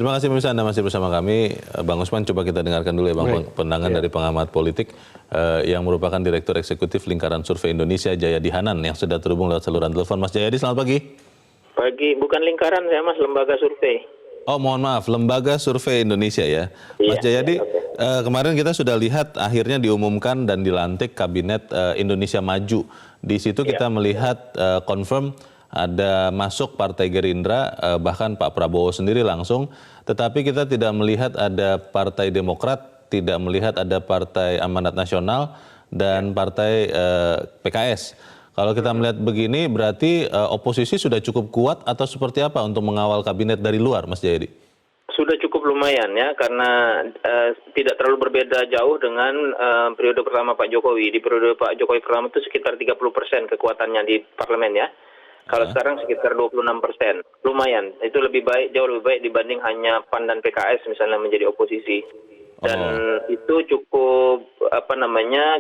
Terima kasih pemirsa, Anda masih bersama kami. Bang Usman, coba kita dengarkan dulu ya Bang, pandangan dari pengamat politik yang merupakan Direktur Eksekutif Lingkaran Survei Indonesia, Jayadi Hanan, yang sudah terhubung lewat saluran telepon. Mas Jayadi, selamat pagi. Pagi, bukan lingkaran saya Mas, lembaga survei. Oh mohon maaf, Lembaga Survei Indonesia ya. Mas Jayadi, kemarin kita sudah lihat akhirnya diumumkan dan dilantik Kabinet Indonesia Maju. Di situ kita melihat confirm ada masuk Partai Gerindra, bahkan Pak Prabowo sendiri langsung, tetapi kita tidak melihat ada Partai Demokrat, tidak melihat ada Partai Amanat Nasional, dan Partai PKS. Kalau kita melihat begini, berarti oposisi sudah cukup kuat atau seperti apa untuk mengawal kabinet dari luar, Mas Jayadi? Sudah cukup lumayan ya, karena tidak terlalu berbeda jauh dengan periode pertama Pak Jokowi. Di periode Pak Jokowi pertama itu sekitar 30% kekuatannya di parlemen ya. Kalau sekarang sekitar 26%, lumayan. Itu lebih baik, jauh lebih baik dibanding hanya PAN dan PKS misalnya menjadi oposisi. Dan itu cukup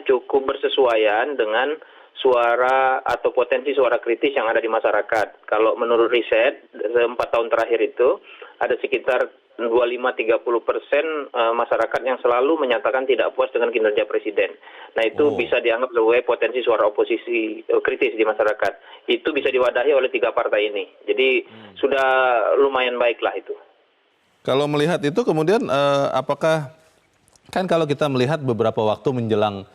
cukup bersesuaian dengan suara atau potensi suara kritis yang ada di masyarakat. Kalau menurut riset 4 tahun terakhir itu ada sekitar 25-30% masyarakat yang selalu menyatakan tidak puas dengan kinerja presiden. Nah itu bisa dianggap sebagai potensi suara oposisi kritis di masyarakat. Itu bisa diwadahi oleh 3 partai ini. Jadi sudah lumayan baiklah itu. Kalau melihat itu kemudian apakah, kan kalau kita melihat beberapa waktu menjelang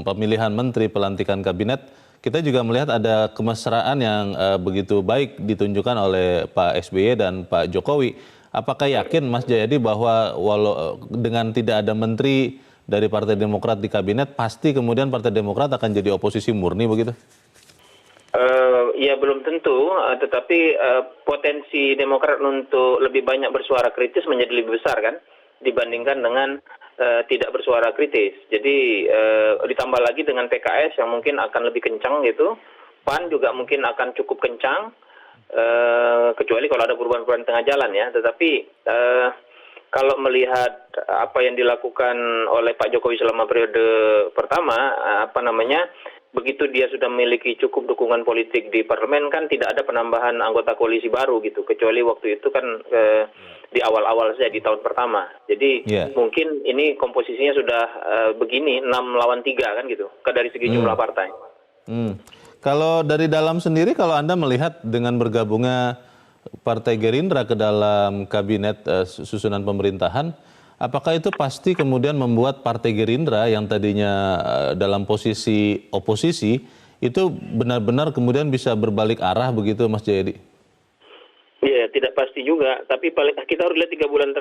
pemilihan menteri, pelantikan kabinet, kita juga melihat ada kemesraan yang begitu baik ditunjukkan oleh Pak SBY dan Pak Jokowi. Apakah yakin Mas Jayadi bahwa walau dengan tidak ada menteri dari Partai Demokrat di kabinet, pasti kemudian Partai Demokrat akan jadi oposisi murni begitu? Ya belum tentu, tetapi potensi Demokrat untuk lebih banyak bersuara kritis menjadi lebih besar kan dibandingkan dengan tidak bersuara kritis. Jadi ditambah lagi dengan PKS yang mungkin akan lebih kencang gitu, PAN juga mungkin akan cukup kencang, kecuali kalau ada perubahan-perubahan tengah jalan ya. Tetapi kalau melihat apa yang dilakukan oleh Pak Jokowi selama periode pertama, begitu dia sudah memiliki cukup dukungan politik di parlemen, kan tidak ada penambahan anggota koalisi baru gitu, kecuali waktu itu kan di awal-awal saja di tahun pertama. Jadi mungkin ini komposisinya sudah begini 6 lawan 3 kan gitu, dari segi jumlah partai. Kalau dari dalam sendiri, kalau Anda melihat dengan bergabungnya Partai Gerindra ke dalam kabinet susunan pemerintahan, apakah itu pasti kemudian membuat Partai Gerindra yang tadinya dalam posisi oposisi itu benar-benar kemudian bisa berbalik arah begitu, Mas Jayadi? Iya, tidak pasti juga. Tapi kita harus lihat 3 bulan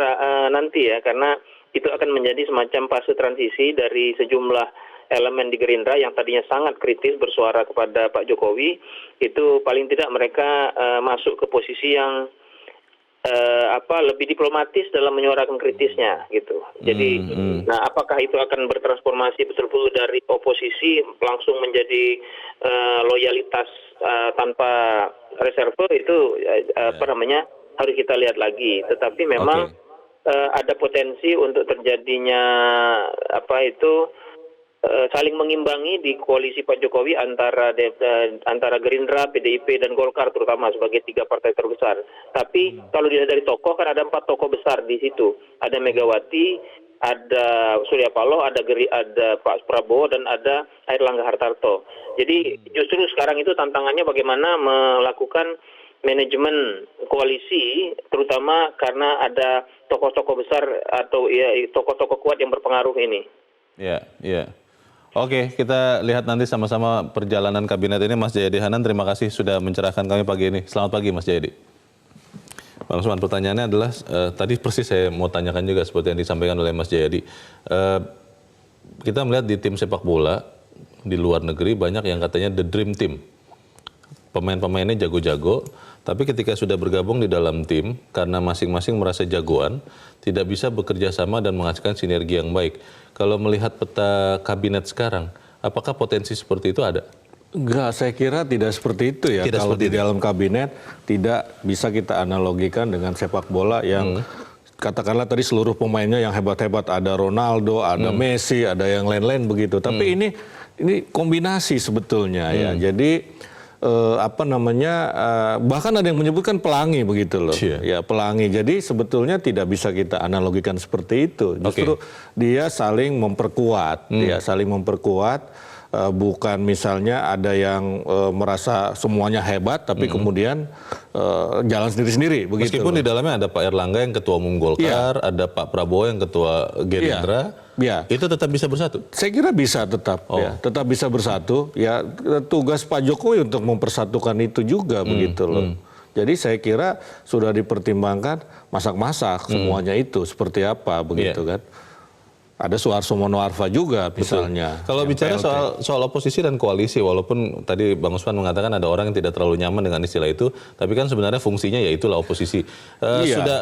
nanti ya, karena itu akan menjadi semacam fase transisi dari sejumlah elemen di Gerindra yang tadinya sangat kritis bersuara kepada Pak Jokowi. Itu paling tidak mereka masuk ke posisi yang lebih diplomatis dalam menyuarakan kritisnya gitu. Jadi, nah apakah itu akan bertransformasi betul-betul dari oposisi langsung menjadi loyalitas tanpa reserve, itu harus kita lihat lagi. Tetapi memang ada potensi untuk terjadinya saling mengimbangi di koalisi Pak Jokowi antara Gerindra, PDIP, dan Golkar terutama sebagai 3 partai terbesar. Tapi kalau dilihat dari tokoh, kan ada 4 tokoh besar di situ. Ada Megawati, ada Surya Paloh, ada Pak Prabowo, dan ada Airlangga Hartarto. Jadi justru sekarang itu tantangannya bagaimana melakukan manajemen koalisi, terutama karena ada tokoh-tokoh besar atau tokoh-tokoh kuat yang berpengaruh ini. Iya. Oke, kita lihat nanti sama-sama perjalanan kabinet ini. Mas Jayadi Hanan, terima kasih sudah mencerahkan kami pagi ini. Selamat pagi, Mas Jayadi. Bang Usman, pertanyaannya adalah, tadi persis saya mau tanyakan juga seperti yang disampaikan oleh Mas Jayadi. Kita melihat di tim sepak bola di luar negeri banyak yang katanya the dream team. Pemain-pemainnya jago-jago, tapi ketika sudah bergabung di dalam tim, karena masing-masing merasa jagoan, tidak bisa bekerja sama dan menghasilkan sinergi yang baik. Kalau melihat peta kabinet sekarang, apakah potensi seperti itu ada? Enggak, saya kira tidak seperti itu ya. Kalau di dalam kabinet tidak bisa kita analogikan dengan sepak bola yang katakanlah tadi seluruh pemainnya yang hebat-hebat, ada Ronaldo, ada Messi, ada yang lain-lain begitu. Tapi ini kombinasi sebetulnya ya. Jadi bahkan ada yang menyebutkan pelangi begitu loh. Iya. Ya, pelangi. Jadi sebetulnya tidak bisa kita analogikan seperti itu. Justru dia saling memperkuat, bukan misalnya ada yang merasa semuanya hebat tapi kemudian jalan sendiri-sendiri begitu. Meskipun di dalamnya ada Pak Erlangga yang ketua umum Golkar, ada Pak Prabowo yang ketua Gerindra. Itu tetap bisa bersatu? Saya kira bisa tetap, tetap bisa bersatu. Ya, tugas Pak Jokowi untuk mempersatukan itu juga begitu loh. Jadi saya kira sudah dipertimbangkan masak-masak semuanya itu seperti apa begitu kan. Ada Suharto Monoarfa juga misalnya. Kalau bicara soal oposisi dan koalisi, walaupun tadi Bang Usman mengatakan ada orang yang tidak terlalu nyaman dengan istilah itu, tapi kan sebenarnya fungsinya ya itulah oposisi.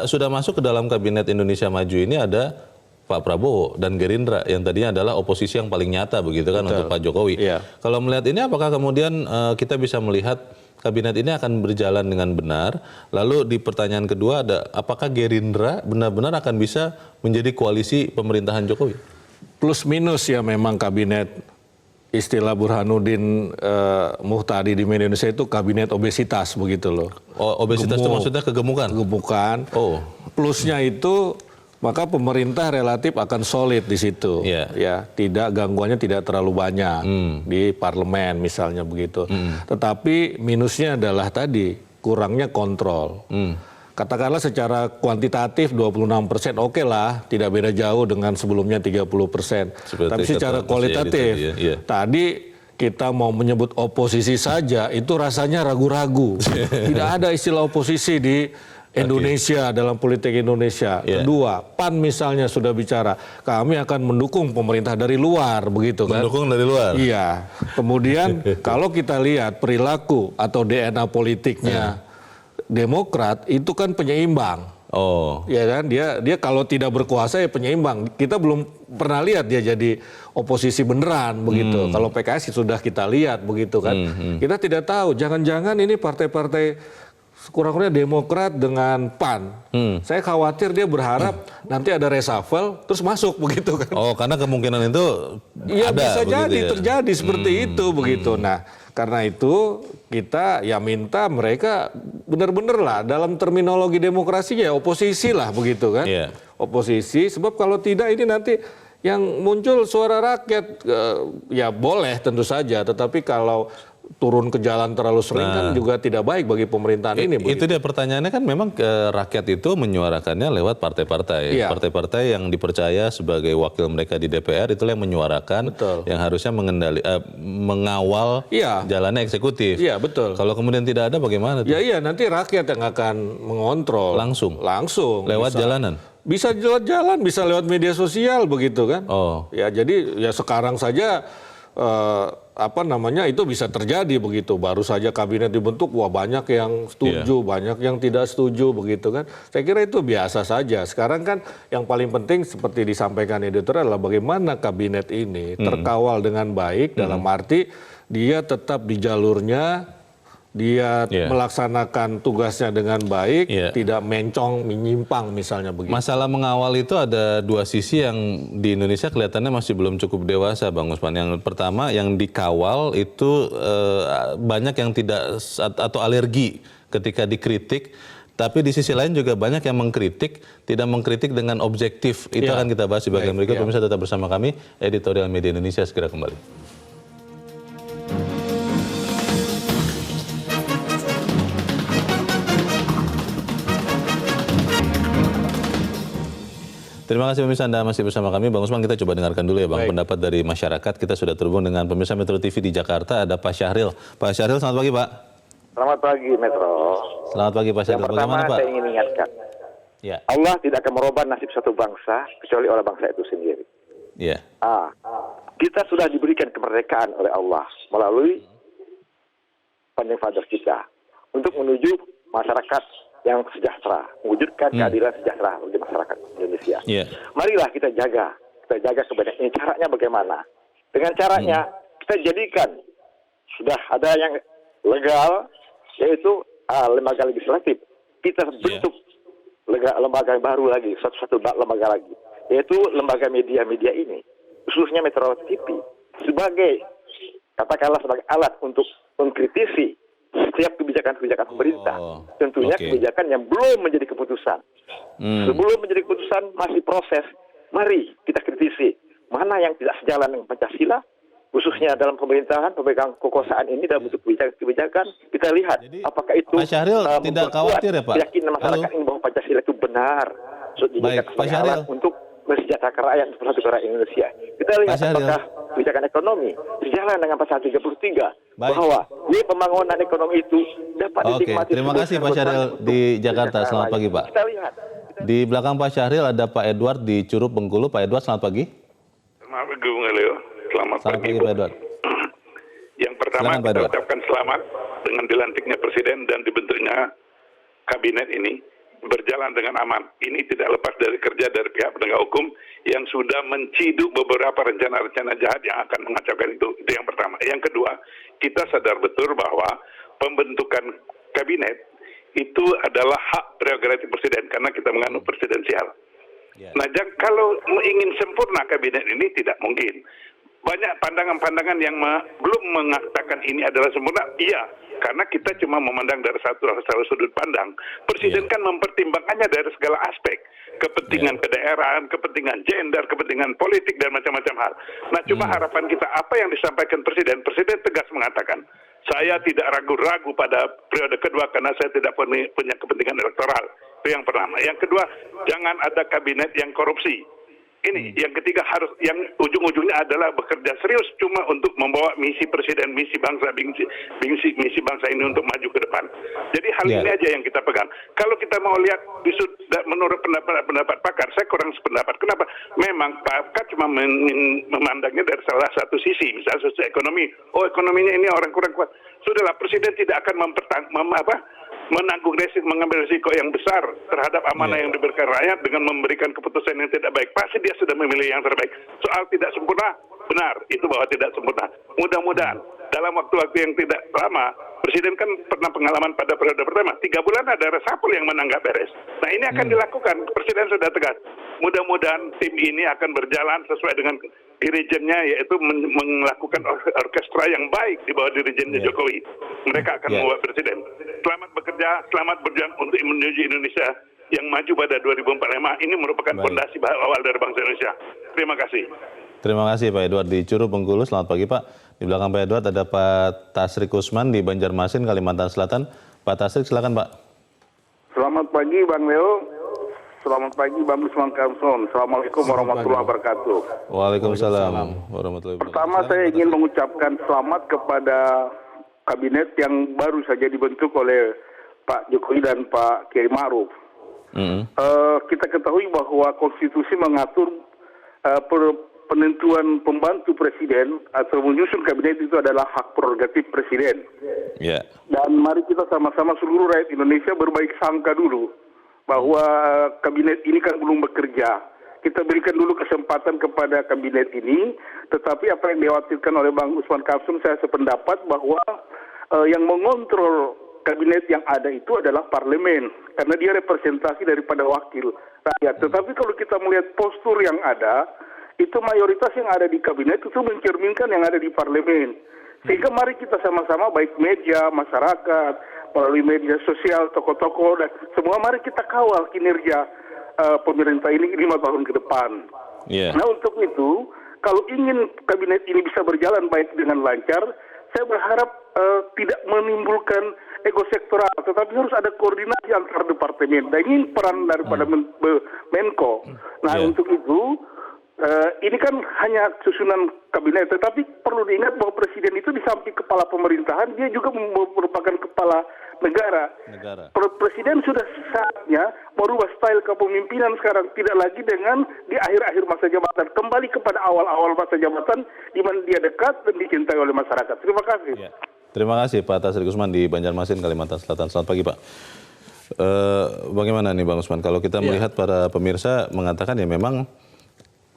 Sudah masuk ke dalam kabinet Indonesia Maju ini ada Pak Prabowo dan Gerindra yang tadinya adalah oposisi yang paling nyata begitu kan untuk Pak Jokowi. Kalau melihat ini apakah kemudian kita bisa melihat kabinet ini akan berjalan dengan benar? Lalu di pertanyaan kedua ada apakah Gerindra benar-benar akan bisa menjadi koalisi pemerintahan Jokowi? Plus minus ya memang kabinet, istilah Burhanuddin Muhtadi di media Indonesia itu kabinet obesitas begitu loh. Obesitas itu maksudnya kegemukan? Kegemukan. Plusnya itu maka pemerintah relatif akan solid di situ, ya tidak gangguannya tidak terlalu banyak di parlemen misalnya begitu. Tetapi minusnya adalah tadi kurangnya kontrol. Katakanlah secara kuantitatif 26% oke lah, tidak beda jauh dengan sebelumnya 30%. Tapi secara kualitatif tadi kita mau menyebut oposisi saja itu rasanya ragu-ragu. Tidak ada istilah oposisi di Indonesia dalam politik Indonesia. Kedua, PAN misalnya sudah bicara, kami akan mendukung pemerintah dari luar, begitu kan? Mendukung dari luar. Iya. Kemudian kalau kita lihat perilaku atau DNA politiknya Demokrat itu kan penyeimbang. Ya kan? Dia kalau tidak berkuasa ya penyeimbang. Kita belum pernah lihat dia jadi oposisi beneran begitu. Kalau PKS sudah kita lihat begitu kan. Kita tidak tahu. Jangan-jangan ini partai-partai kurang-kurangnya Demokrat dengan PAN. Saya khawatir dia berharap nanti ada reshuffle terus masuk begitu kan. Karena kemungkinan itu ada. Bisa jadi ya? terjadi seperti itu begitu. Nah, karena itu kita ya minta mereka benar-benar lah dalam terminologi demokrasi ya oposisi lah begitu kan. Oposisi sebab kalau tidak ini nanti yang muncul suara rakyat ya boleh tentu saja, tetapi kalau turun ke jalan terlalu sering kan juga tidak baik bagi pemerintahan ini. Itu dia pertanyaannya kan memang rakyat itu menyuarakannya lewat partai-partai. Partai-partai yang dipercaya sebagai wakil mereka di DPR itulah yang menyuarakan, yang harusnya mengawal jalannya eksekutif. Iya, betul. Kalau kemudian tidak ada bagaimana? Iya, nanti rakyat yang akan mengontrol. Langsung? Bisa. Lewat jalanan? Bisa lewat jalan, bisa lewat media sosial begitu kan. Ya jadi ya sekarang saja itu bisa terjadi begitu. Baru saja kabinet dibentuk, wah banyak yang setuju, banyak yang tidak setuju begitu kan. Saya kira itu biasa saja. Sekarang kan yang paling penting seperti disampaikan editor adalah bagaimana kabinet ini terkawal dengan baik dalam arti dia tetap di jalurnya, dia melaksanakan tugasnya dengan baik, tidak mencong, menyimpang misalnya begitu. Masalah mengawal itu ada dua sisi yang di Indonesia kelihatannya masih belum cukup dewasa, Bang Usman. Yang pertama, yang dikawal itu banyak yang tidak atau alergi ketika dikritik. Tapi di sisi lain juga banyak yang mengkritik, tidak mengkritik dengan objektif. Itu akan kita bahas di bagian berikut. Pemirsa tetap bersama kami, Editorial Media Indonesia segera kembali. Terima kasih pemirsa, Anda masih bersama kami. Bang Usman, kita coba dengarkan dulu ya Bang, pendapat dari masyarakat. Kita sudah terhubung dengan pemirsa Metro TV di Jakarta, ada Pak Syahril. Pak Syahril, selamat pagi Pak. Selamat pagi Metro. Selamat pagi Pak Syahril. Yang pertama Pak? saya ingin ingatkan, Allah tidak akan merubah nasib satu bangsa kecuali oleh bangsa itu sendiri. Kita sudah diberikan kemerdekaan oleh Allah melalui founding father kita untuk menuju masyarakat yang sejahtera, mewujudkan keadilan sejahtera bagi masyarakat Indonesia. Marilah kita jaga kebenaran ini. Caranya bagaimana? Dengan caranya kita jadikan sudah ada yang legal, yaitu lembaga legislatif. Kita bentuk lembaga baru lagi, satu lembaga lagi, yaitu lembaga media ini, khususnya Metro TV, sebagai katakanlah sebagai alat untuk mengkritisi setiap kebijakan-kebijakan pemerintah. Tentunya oke. kebijakan yang belum menjadi keputusan. Sebelum menjadi keputusan masih proses. Mari kita kritisi mana yang tidak sejalan dengan Pancasila, khususnya dalam pemerintahan, pemegang kekuasaan ini dalam bentuk kebijakan. Kita lihat Jadi, apakah itu Pak Syahril tidak memperkuat khawatir ya, Pak? keyakinan masyarakat Halo? ini bahwa Pancasila itu benar. Baik, Pak Syahril. Untuk mensejahterakan rakyat persatukan rakyat Indonesia. Kita lihat Pak Syahril. apakah kebijakan ekonomi sejalan dengan pasal 33 Baik. bahwa pembangunan ekonomi itu dapat Oke, dinikmati terima seluruh kasih Pak Syahril untuk di Jakarta. kesejahteraan Selamat pagi, rakyat. Pak. Kita lihat. Di belakang Pak Syahril ada Pak Edward di Curup Bengkulu. Pak Edward, selamat pagi. Selamat pagi, Bung Elio. Selamat Selamat pagi, pagi, Bu. Pak Edward. Yang pertama, Silakan, Pak kita Edward. ucapkan selamat dengan dilantiknya Presiden dan dibentuknya kabinet ini berjalan dengan aman. Ini tidak lepas dari kerja dari pihak penegak hukum yang sudah menciduk beberapa rencana-rencana jahat yang akan mengacaukan itu. Itu yang pertama. Yang kedua, kita sadar betul bahwa pembentukan kabinet itu adalah hak prerogatif Presiden karena kita menganut presidensial. Nah, kalau ingin sempurna kabinet ini tidak mungkin. Banyak pandangan-pandangan yang belum mengatakan ini adalah sempurna. Iya, karena kita cuma memandang dari satu sudut pandang. Presiden kan mempertimbangkannya dari segala aspek. Kepentingan kedaerahan, kepentingan gender, kepentingan politik, dan macam-macam hal. Nah, cuma harapan kita apa yang disampaikan Presiden. Presiden tegas mengatakan, saya tidak ragu-ragu pada periode kedua karena saya tidak punya kepentingan elektoral. Itu yang pertama. Yang kedua, jangan ada kabinet yang korupsi. Ini yang ketiga, harus yang ujung-ujungnya adalah bekerja serius cuma untuk membawa misi Presiden, misi bangsa ini untuk maju ke depan. Jadi hal ini aja yang kita pegang. Kalau kita mau lihat menurut pendapat pakar, saya kurang sependapat. Kenapa? Memang pakar cuma memandangnya dari salah satu sisi, misalnya sisi ekonomi. Oh, ekonominya ini orang kurang kuat. Sudahlah, Presiden tidak akan menanggung resiko, mengambil risiko yang besar terhadap amanah yang diberikan rakyat dengan memberikan keputusan yang tidak baik. Pasti dia sudah memilih yang terbaik. Soal tidak sempurna, benar, itu bahwa tidak sempurna. Mudah-mudahan dalam waktu-waktu yang tidak lama, Presiden kan pernah pengalaman pada periode pertama, 3 bulan ada reshuffle yang menanggap beres. Nah, ini akan dilakukan, Presiden sudah tegas. Mudah-mudahan tim ini akan berjalan sesuai dengan dirijennya, yaitu melakukan orkestra yang baik di bawah dirijennya Jokowi. Mereka akan membuat Presiden. Selamat bekerja, selamat berjuang untuk menuju Indonesia yang maju pada 2045. Ini merupakan fondasi awal dari bangsa Indonesia. Terima kasih. Terima kasih Pak Edward di Curup Bengkulu. Selamat pagi Pak. Di belakang Pak Edward ada Pak Tasrik Usman di Banjarmasin, Kalimantan Selatan. Pak Tasrik, silakan Pak. Selamat pagi Bang Leo. Selamat pagi Bang Usman Kamson. Assalamualaikum warahmatullahi wabarakatuh. Waalaikumsalam warahmatullahi wabarakatuh. Pertama saya ingin mengucapkan selamat kepada kabinet yang baru saja dibentuk oleh Pak Jokowi dan Pak Kiai Ma'ruf. Kita ketahui bahwa konstitusi mengatur penentuan pembantu presiden atau menyusun kabinet itu adalah hak prerogatif presiden. Dan mari kita sama-sama seluruh rakyat Indonesia berbaik sangka dulu bahwa kabinet ini kan belum bekerja. Kita berikan dulu kesempatan kepada kabinet ini, tetapi apa yang dikhawatirkan oleh Bang Usman Kamsun, saya sependapat bahwa yang mengontrol kabinet yang ada itu adalah parlemen, karena dia representasi daripada wakil rakyat. Tetapi kalau kita melihat postur yang ada, itu mayoritas yang ada di kabinet itu mencerminkan yang ada di parlemen. Sehingga mari kita sama-sama, baik media, masyarakat, melalui media sosial, tokoh-tokoh, dan semua mari kita kawal kinerja pemerintah ini 5 tahun ke depan. Nah, untuk itu, kalau ingin kabinet ini bisa berjalan baik dengan lancar, saya berharap tidak menimbulkan ego sektoral, tetapi harus ada koordinasi antar departemen. Dan ini peran daripada Menko. Nah, untuk itu, ini kan hanya susunan kabinet, tetapi perlu diingat bahwa presiden itu di samping kepala pemerintahan, dia juga merupakan kepala negara. Presiden sudah saatnya merubah style kepemimpinan sekarang, tidak lagi dengan di akhir-akhir masa jabatan, kembali kepada awal-awal masa jabatan di mana dia dekat dan dicintai oleh masyarakat. Terima kasih. Terima kasih Pak Tasrik Usman di Banjarmasin, Kalimantan Selatan. Selamat pagi Pak. Bagaimana nih Bang Usman, kalau kita melihat para pemirsa mengatakan ya memang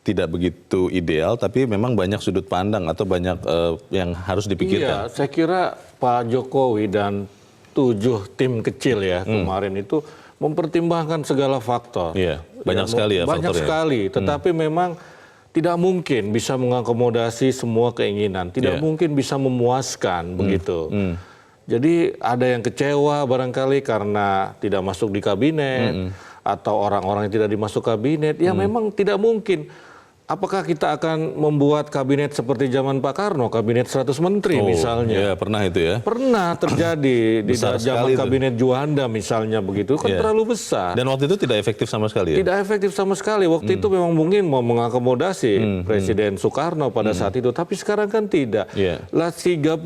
tidak begitu ideal, tapi memang banyak sudut pandang atau banyak yang harus dipikirkan. Iya, saya kira Pak Jokowi dan 7 tim kecil ya kemarin itu mempertimbangkan segala faktor. Iya, banyak sekali ya banyak faktornya. sekali, tetapi memang tidak mungkin bisa mengakomodasi semua keinginan, tidak mungkin bisa memuaskan begitu. Jadi ada yang kecewa barangkali karena tidak masuk di kabinet atau orang-orang yang tidak dimasuk kabinet. Ya memang tidak mungkin. Apakah kita akan membuat kabinet seperti zaman Pak Karno, kabinet 100 menteri misalnya? Ya, pernah itu ya. Pernah terjadi di Besar zaman sekali itu. kabinet Juanda misalnya begitu, kan terlalu besar. Dan waktu itu tidak efektif sama sekali ya? Tidak efektif sama sekali. Waktu itu memang mungkin mau mengakomodasi Presiden Soekarno pada saat itu, tapi sekarang kan tidak. Lah 34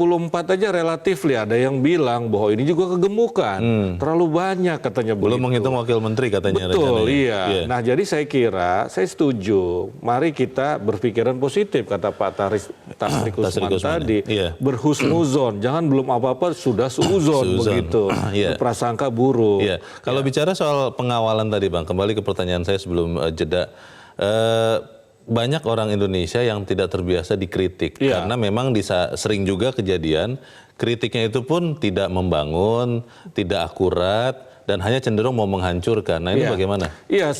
aja relatif ada yang bilang bahwa ini juga kegemukan. Terlalu banyak katanya Belum begitu. menghitung wakil menteri katanya Betul, rencananya. iya. Nah, jadi saya kira, saya setuju. Mari kita berpikiran positif, kata Pak Tasrik Usman tadi. Berhusnuzon, jangan belum apa-apa sudah suuzon begitu. Prasangka buruk. Kalau bicara soal pengawalan tadi Bang, kembali ke pertanyaan saya sebelum jeda. Banyak orang Indonesia yang tidak terbiasa dikritik. Karena memang sering juga kejadian, kritiknya itu pun tidak membangun, tidak akurat, dan hanya cenderung mau menghancurkan. Nah ini bagaimana? Iya,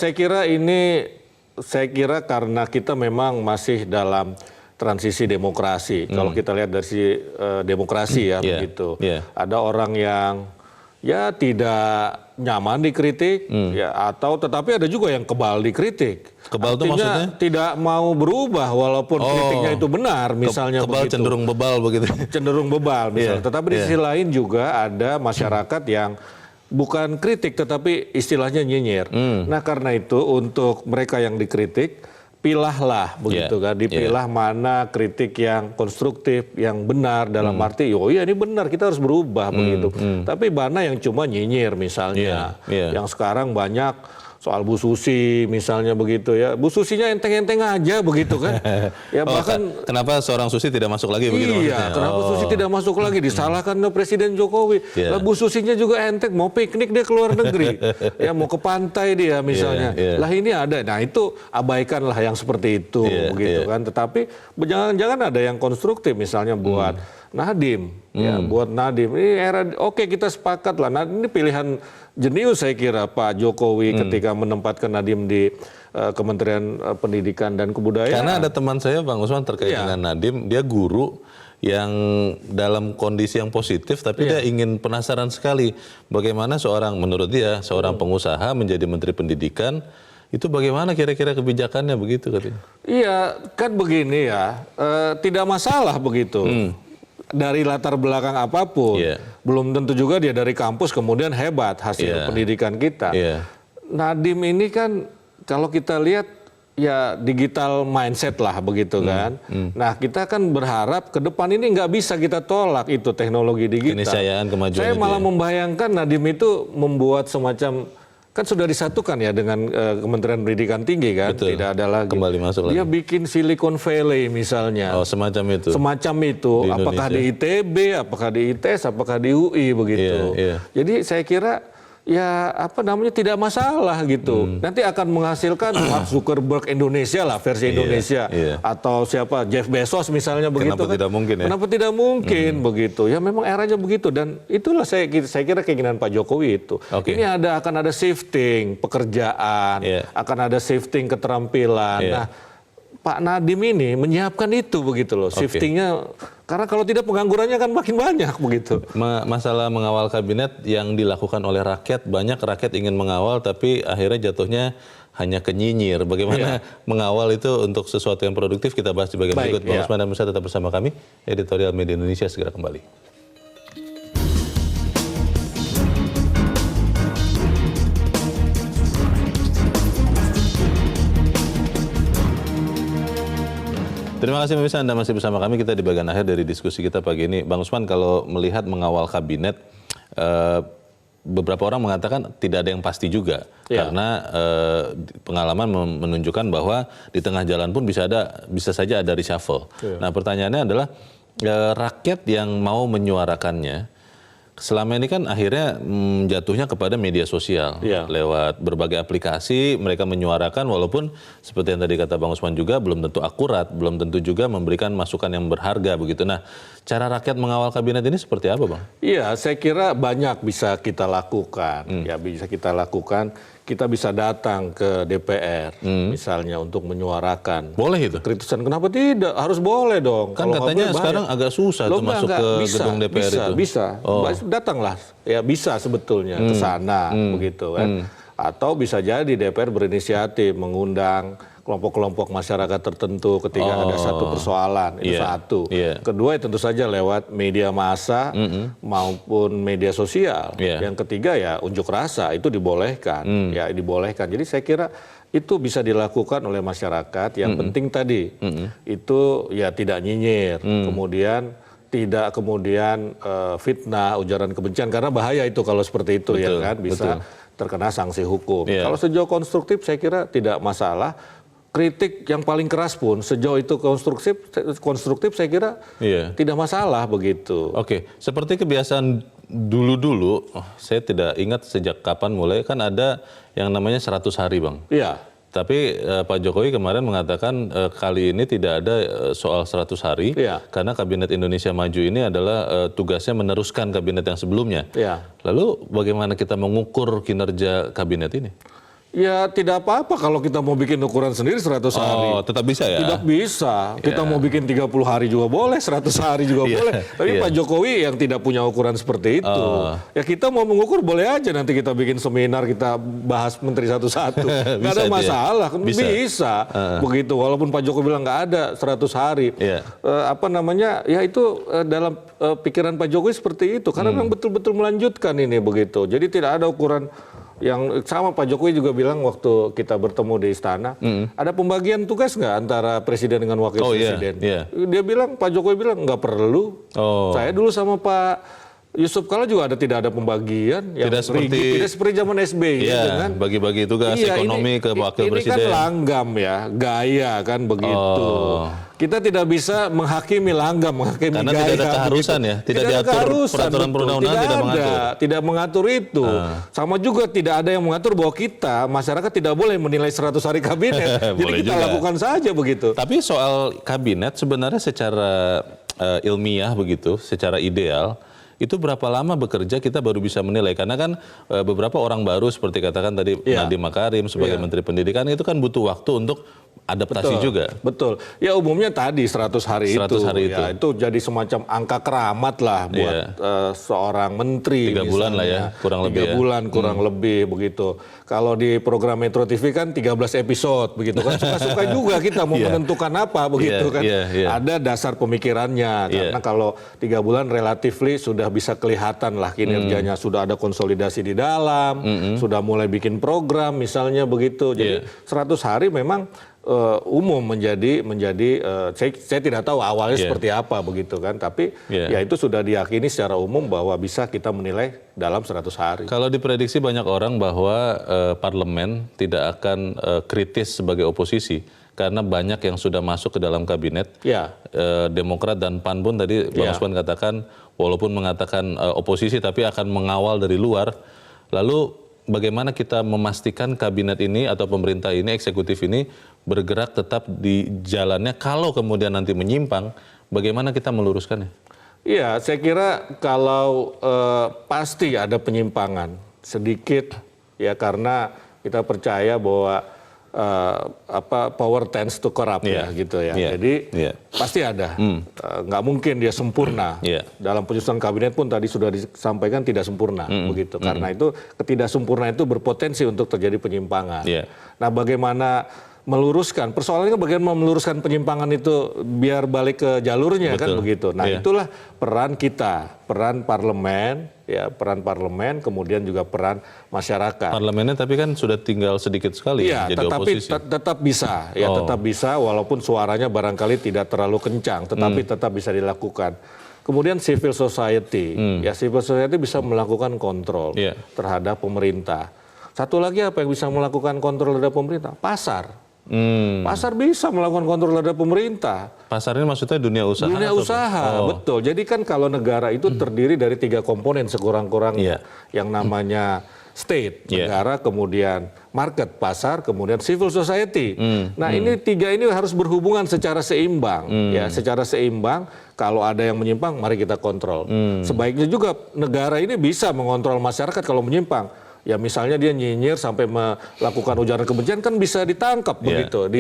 saya kira karena kita memang masih dalam transisi demokrasi. Kalau kita lihat dari demokrasi begitu. Ada orang yang tidak nyaman dikritik, atau tetapi ada juga yang kebal dikritik. Kebal itu maksudnya? Tidak mau berubah walaupun kritiknya itu benar, misalnya kebal begitu. Cenderung bebal begitu. Cenderung bebal misalnya. Tetapi di sisi lain juga ada masyarakat yang bukan kritik tetapi istilahnya nyinyir. Nah karena itu untuk mereka yang dikritik, pilahlah begitu kan, dipilah mana kritik yang konstruktif, yang benar dalam arti, oh iya ini benar kita harus berubah begitu. Tapi mana yang cuma nyinyir misalnya, yang sekarang banyak soal Bu Susi misalnya begitu ya, Bu Susinya enteng-enteng aja begitu kan. Ya bahkan kenapa seorang Susi tidak masuk lagi begitu maksudnya? Kenapa Susi tidak masuk lagi, disalahkan oleh Presiden Jokowi. Lah Bu Susinya juga enteng, mau piknik dia ke luar negeri, ya mau ke pantai dia misalnya. Lah ini ada, nah itu abaikanlah yang seperti itu begitu kan. Tetapi jangan-jangan ada yang konstruktif misalnya buat Nadiem, buat Nadiem. Ini era, oke kita sepakat lah. Nah ini pilihan jenius saya kira Pak Jokowi ketika menempatkan Nadiem di Kementerian Pendidikan dan Kebudayaan. Karena ada teman saya Bang Usman terkait dengan Nadiem, dia guru yang dalam kondisi yang positif, tapi dia ingin penasaran sekali bagaimana menurut dia seorang pengusaha menjadi Menteri Pendidikan. Itu bagaimana kira-kira kebijakannya begitu katanya? Iya, kan begini ya, tidak masalah begitu. Dari latar belakang apapun, belum tentu juga dia dari kampus kemudian hebat hasil pendidikan kita. Nadiem ini kan kalau kita lihat ya digital mindset lah begitu kan. Nah kita kan berharap ke depan ini nggak bisa kita tolak itu teknologi digital. Keniscayaan kemajuan. Saya malah membayangkan Nadiem itu membuat semacam, kan sudah disatukan ya dengan Kementerian Pendidikan Tinggi kan. Betul. Tidak ada lagi. Kembali masuk lagi. Dia bikin Silicon Valley misalnya. Oh semacam itu. Semacam itu. Di apakah di ITB, apakah di ITS, apakah di UI begitu. Jadi saya kira ya tidak masalah gitu. Nanti akan menghasilkan Mark Zuckerberg Indonesia lah, versi Indonesia. Atau siapa, Jeff Bezos misalnya begitu. Kenapa tidak mungkin ya? Kenapa tidak mungkin begitu? Ya memang eranya begitu, dan itulah saya kira keinginan Pak Jokowi itu. Ini akan ada shifting pekerjaan, akan ada shifting keterampilan. Nah Pak Nadiem ini menyiapkan itu begitu loh, shiftingnya. Karena kalau tidak penganggurannya kan makin banyak begitu. Masalah mengawal kabinet yang dilakukan oleh rakyat, banyak rakyat ingin mengawal tapi akhirnya jatuhnya hanya kenyinyir. Bagaimana mengawal itu untuk sesuatu yang produktif, kita bahas di bagian berikut. Bang Usman dan Musa tetap bersama kami. Editorial Media Indonesia segera kembali. Terima kasih pemirsa, Anda masih bersama kami. Kita di bagian akhir dari diskusi kita pagi ini. Bang Usman, kalau melihat mengawal kabinet, beberapa orang mengatakan tidak ada yang pasti juga. Karena pengalaman menunjukkan bahwa di tengah jalan pun bisa saja ada reshuffle. Nah pertanyaannya adalah rakyat yang mau menyuarakannya, selama ini kan akhirnya jatuhnya kepada media sosial. Lewat berbagai aplikasi mereka menyuarakan, walaupun seperti yang tadi kata Bang Usman juga belum tentu akurat, belum tentu juga memberikan masukan yang berharga begitu. Nah, cara rakyat mengawal kabinet ini seperti apa Bang? Iya, saya kira banyak bisa kita lakukan. Ya bisa kita lakukan. kita bisa datang ke DPR misalnya untuk menyuarakan. Boleh itu? Kritisan, kenapa tidak? Harus boleh dong. Kan Kalau katanya nggak boleh, sekarang agak susah tuh masuk ke gedung DPR itu. Bisa. Oh. Datanglah, ya bisa sebetulnya ke sana begitu kan. Atau bisa jadi DPR berinisiatif mengundang kelompok-kelompok masyarakat tertentu ketika ada satu persoalan, itu satu. Kedua, tentu saja lewat media massa maupun media sosial. Yang ketiga ya unjuk rasa, itu dibolehkan, ya dibolehkan. Jadi saya kira itu bisa dilakukan oleh masyarakat. Yang penting tadi itu ya tidak nyinyir, kemudian tidak fitnah, ujaran kebencian, karena bahaya itu kalau seperti itu. Betul, ya kan bisa terkena sanksi hukum. Kalau sejauh konstruktif saya kira tidak masalah. Kritik yang paling keras pun sejauh itu konstruktif saya kira tidak masalah begitu. Oke, seperti kebiasaan dulu-dulu, saya tidak ingat sejak kapan mulai, kan ada yang namanya 100 hari, Bang. Iya. Tapi Pak Jokowi kemarin mengatakan kali ini tidak ada soal 100 hari, karena Kabinet Indonesia Maju ini adalah tugasnya meneruskan kabinet yang sebelumnya. Lalu bagaimana kita mengukur kinerja kabinet ini? Ya tidak apa-apa kalau kita mau bikin ukuran sendiri 100 hari. Oh, tetap bisa ya? Tidak bisa. Kita mau bikin 30 hari juga boleh, 100 hari juga boleh. Tapi Pak Jokowi yang tidak punya ukuran seperti itu. Ya kita mau mengukur boleh aja, nanti kita bikin seminar, kita bahas menteri satu-satu. Nggak ada masalah, bisa. Begitu, walaupun Pak Jokowi bilang nggak ada 100 hari. Ya itu dalam pikiran Pak Jokowi seperti itu. Karena memang betul-betul melanjutkan ini begitu. Jadi tidak ada ukuran yang sama. Pak Jokowi juga bilang waktu kita bertemu di istana, ada pembagian tugas nggak antara presiden dengan wakil presiden? Dia bilang, Pak Jokowi bilang nggak perlu. Saya dulu sama Pak Yusuf Kala juga tidak ada pembagian yang tidak seperti zaman SBY. Bagi-bagi tugas ekonomi ke wakil presiden. Ini kan langgam ya, gaya kan begitu. Kita tidak bisa menghakimi langgam, menghakimi karena gaya. Karena tidak ada keharusan ya, tidak diatur peraturan perundang-undangan, tidak mengatur itu. Sama juga tidak ada yang mengatur bahwa kita, masyarakat tidak boleh menilai 100 hari kabinet. Jadi kita lakukan saja begitu. Tapi soal kabinet sebenarnya secara ilmiah begitu, secara ideal, itu berapa lama bekerja kita baru bisa menilai, karena kan beberapa orang baru seperti katakan tadi Nadiem Makarim sebagai Menteri Pendidikan itu kan butuh waktu untuk adaptasi juga. Betul. Ya umumnya tadi 100 hari itu. Ya, itu jadi semacam angka keramat lah buat seorang menteri. 3 bulan lah ya, kurang lebih. 3 bulan kurang lebih begitu. Kalau di program Metro TV kan 13 episode begitu kan, suka-suka juga kita mau menentukan apa begitu kan. Ada dasar pemikirannya, karena kalau 3 bulan relatifly sudah bisa kelihatan lah kinerjanya, sudah ada konsolidasi di dalam, sudah mulai bikin program misalnya begitu. Jadi 100 hari memang umum menjadi saya tidak tahu awalnya seperti apa begitu kan, tapi ya itu sudah diyakini secara umum bahwa bisa kita menilai dalam 100 hari. Kalau diprediksi banyak orang bahwa parlemen tidak akan kritis sebagai oposisi karena banyak yang sudah masuk ke dalam kabinet. Demokrat dan PAN pun tadi Bang Usman katakan walaupun mengatakan oposisi tapi akan mengawal dari luar. Lalu bagaimana kita memastikan kabinet ini atau pemerintah ini, eksekutif ini bergerak tetap di jalannya, kalau kemudian nanti menyimpang, bagaimana kita meluruskannya? Iya, saya kira kalau pasti ada penyimpangan sedikit ya, karena kita percaya bahwa power tends to corrupt gitu ya. Jadi pasti ada, nggak mungkin dia sempurna. Dalam penyusunan kabinet pun tadi sudah disampaikan tidak sempurna begitu. Karena itu ketidaksempurnaan itu berpotensi untuk terjadi penyimpangan. Nah, bagaimana meluruskan persoalannya, bagaimana meluruskan penyimpangan itu biar balik ke jalurnya kan begitu. Nah, itulah peran kita, peran parlemen, kemudian juga peran masyarakat. Parlemennya tapi kan sudah tinggal sedikit sekali jadi oposisi. Tetap bisa, tetap bisa walaupun suaranya barangkali tidak terlalu kencang, tetapi tetap bisa dilakukan. Kemudian civil society, civil society bisa melakukan kontrol terhadap pemerintah. Satu lagi apa yang bisa melakukan kontrol terhadap pemerintah? Pasar. Pasar bisa melakukan kontrol terhadap pemerintah. Pasar ini maksudnya dunia usaha? Dunia usaha, betul. Jadi kan kalau negara itu terdiri dari 3 komponen sekurang-kurangnya. Yang namanya state, negara, kemudian market, pasar, kemudian civil society. Nah ini 3 ini harus berhubungan secara seimbang. Secara seimbang, kalau ada yang menyimpang, mari kita kontrol. Sebaiknya juga negara ini bisa mengontrol masyarakat kalau menyimpang. ya misalnya dia nyinyir sampai melakukan ujaran kebencian kan bisa ditangkap begitu,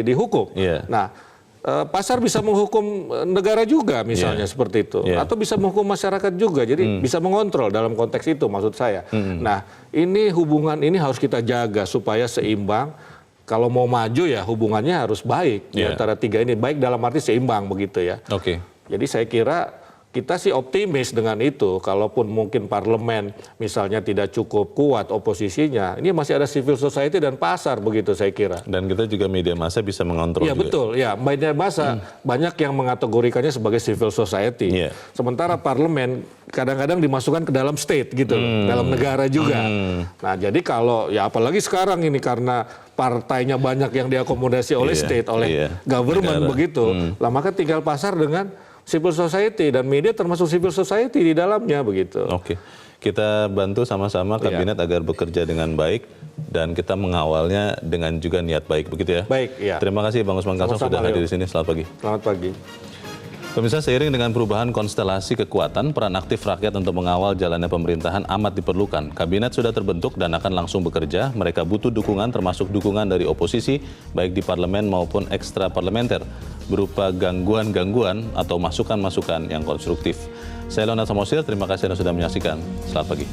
dihukum. Nah, pasar bisa menghukum negara juga misalnya seperti itu, atau bisa menghukum masyarakat juga, jadi bisa mengontrol dalam konteks itu maksud saya. Nah, ini hubungan ini harus kita jaga supaya seimbang. Kalau mau maju ya hubungannya harus baik di antara tiga ini, baik dalam arti seimbang begitu ya. Jadi saya kira kita sih optimis dengan itu, kalaupun mungkin parlemen misalnya tidak cukup kuat oposisinya, ini masih ada civil society dan pasar begitu saya kira. Dan kita juga media massa bisa mengontrol juga. Betul, ya media massa banyak yang mengategorikannya sebagai civil society. Sementara parlemen kadang-kadang dimasukkan ke dalam state gitu, dalam negara juga. Nah jadi kalau ya apalagi sekarang ini karena partainya banyak yang diakomodasi oleh state, oleh government begitu, lah maka tinggal pasar dengan civil society, dan media termasuk civil society di dalamnya begitu. Kita bantu sama-sama kabinet agar bekerja dengan baik dan kita mengawalnya dengan juga niat baik begitu ya. Baik, ya. Terima kasih Bang Usman Kansong sudah hadir di sini. Selamat pagi. Selamat pagi. Pemirsa, seiring dengan perubahan konstelasi kekuatan, peran aktif rakyat untuk mengawal jalannya pemerintahan amat diperlukan. Kabinet sudah terbentuk dan akan langsung bekerja. Mereka butuh dukungan, termasuk dukungan dari oposisi, baik di parlemen maupun ekstra parlementer, berupa gangguan-gangguan atau masukan-masukan yang konstruktif. Saya Leonard Samosir, terima kasih Anda sudah menyaksikan. Selamat pagi.